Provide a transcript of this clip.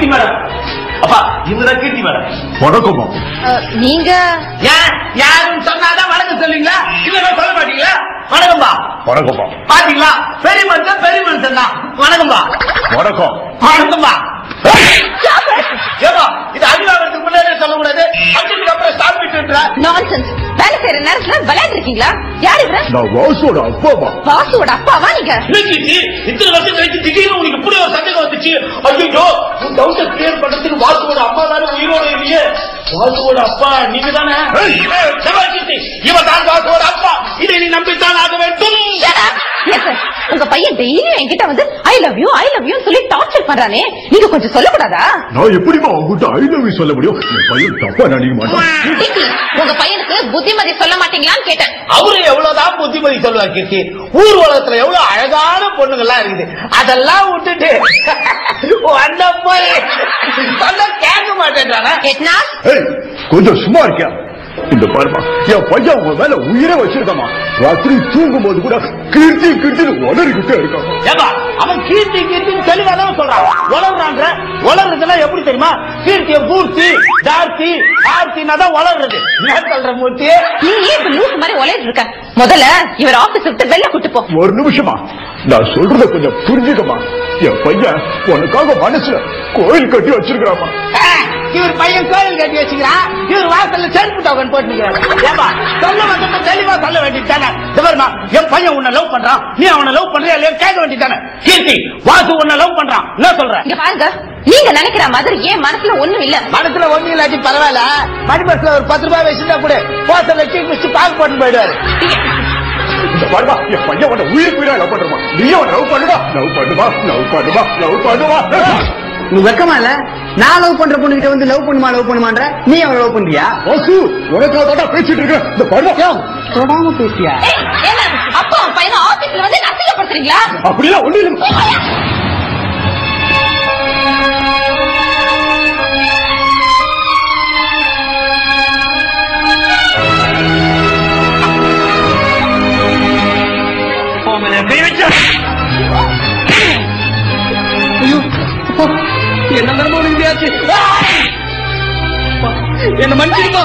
கீர்த்தி madam. அப்பா இவங்க கீர்த்தி madam. வணக்கம்மா. நீங்க யாரும் சொன்னாதான் வணக்கம் சொல்லுவீங்களா? இல்ல சொல்ல மாட்டீங்களா? வணக்கம்பா. வணக்கம்மா. பாத்தீங்களா பெரிய மனுஷன் தான். வணக்கம்பா. வணக்கம். வணக்கம்பா. ஏமா இது அடிவாரத்துக்கு முன்னாடியே சொல்லக்கூடாது. அதுக்கு அப்புறம் சாப்பிட்டு நான்சென்ஸ். வேலை செய்யற நேரத்துல விளையாண்டு இருக்கீங்களா? யாரு இவர? நான் வாசுவோட அப்பாவா? வாசுவோட அப்பாவா நீங்க? இத்தனை வருஷம் கழிச்சு திடீர்னு உங்களுக்கு இப்படி ஒரு சந்தேகம் வந்துச்சு. ஐயோ டவுட் கிளியர் பண்றதுக்கு வாசுவோட அப்பா தானே உயிரோட இல்லையே. வாசுவோட அப்பா நீங்க தானே? இவன் தான் வாசுவோட அப்பா. இதை நீ நம்பித்தான் ஆக வேண்டும். உங்க பையன் டெய்லி என்கிட்ட வந்து ஐ லவ் யூ சொல்லி டார்ச்சர் பண்றானே, நீங்க கொஞ்சம் சொல்லக்கூடாதா? நான் எப்படிமா உங்ககிட்ட ஐ லவ் யூ சொல்ல முடியும்? என் பையன் தப்பா நினைக்க மாட்டான். உங்க பையனுக்கு புத்திமதி சொல்ல மாட்டீங்களான்னு கேட்டேன். அவரு எவ்வளவுதான் புத்திமதி சொல்லுவார் கீர்த்தி. ஊர் உலகத்துல எவ்வளவு அழகான பொண்ணுங்கள்லாம் இருக்குது. அதெல்லாம் விட்டுட்டு வந்த போய் கேட்க மாட்டேன்றாங்க. கொஞ்சம் சும்மா இருக்கியா? இந்த பாருமா, என் பையன் உங்க மேல உயிரை வச்சிருக்கமா. ராத்திரி தூங்கும் போது கூட கீர்த்தி கீர்த்தின்னு உளறிக்கிட்டே இருக்கான். ஏப்பா அவன் கீர்த்தி கீர்த்தின்னு தெளிவாதான் சொல்றான். உளறாங்க. உளறதுன்னா எப்படி தெரியுமா? கீர்த்திய பூர்த்தி ஜார்த்தி ஆர்த்தினா தான் உளறது. என்ன சொல்ற மூர்த்தி? நீ ஏன் லூஸ் மாதிரி உழைட்டு இருக்க? முதல்ல இவர் ஆபீஸ் விட்டு வெளில கூட்டு போ. ஒரு நிமிஷமா, நான் சொல்றத கொஞ்சம் புரிஞ்சுக்கமா. என் பையன் உனக்காக மனசுல கோயில் கட்டி வச்சிருக்கிறாமா. இவர் பையன் கோயில் கட்டி வச்சுக்கிறான். இவர் வாசல்ல செருப்பு டோக்கன் போட்டுக்கிறார். ஏப்பா சொல்ல வந்து தெளிவா சொல்ல வேண்டியதானே? என் பையன் உன்னை லவ் பண்றான், நீ அவனை லவ் பண்றியா இல்லையா கேட்க வேண்டியதானே? கீர்த்தி வாசு உன்னை லவ் பண்றான் என்ன சொல்ற? இங்க பாருங்க, நீங்க நினைக்கிற மாதிரி ஏன் மனசுல ஒண்ணும் இல்ல. மனசுல ஒண்ணும் இல்லாட்டி பரவாயில்ல. மணி பஸ்ல ஒரு 10 ரூபாய் வச்சுட்டா கூட போசல வச்சு பாக்கு போட்டு போயிடுவாரு. இந்த பாருமா, என் பையன் உன்னை உயிருக்கு உயிரா லவ் பண்றமா. நீ அவன் லவ் பண்ணுவா. நீ வெக்கமா இல்ல? நான் லவ் பண்ற பொண்ணு கிட்ட வந்து லவ் பண்ணுமான்ற நீ அவன் லவ் பண்றியா? உனக்காக பேசிட்டு இருக்க. இந்த பாருமா, தொடாம பேசியா? அப்பா பையனை ஆபீஸ்ல வந்து அசிங்கப்படுத்துறீங்களா? அப்படிலாம் ஒண்ணு இல்லை. என்ன மனசிருப்பா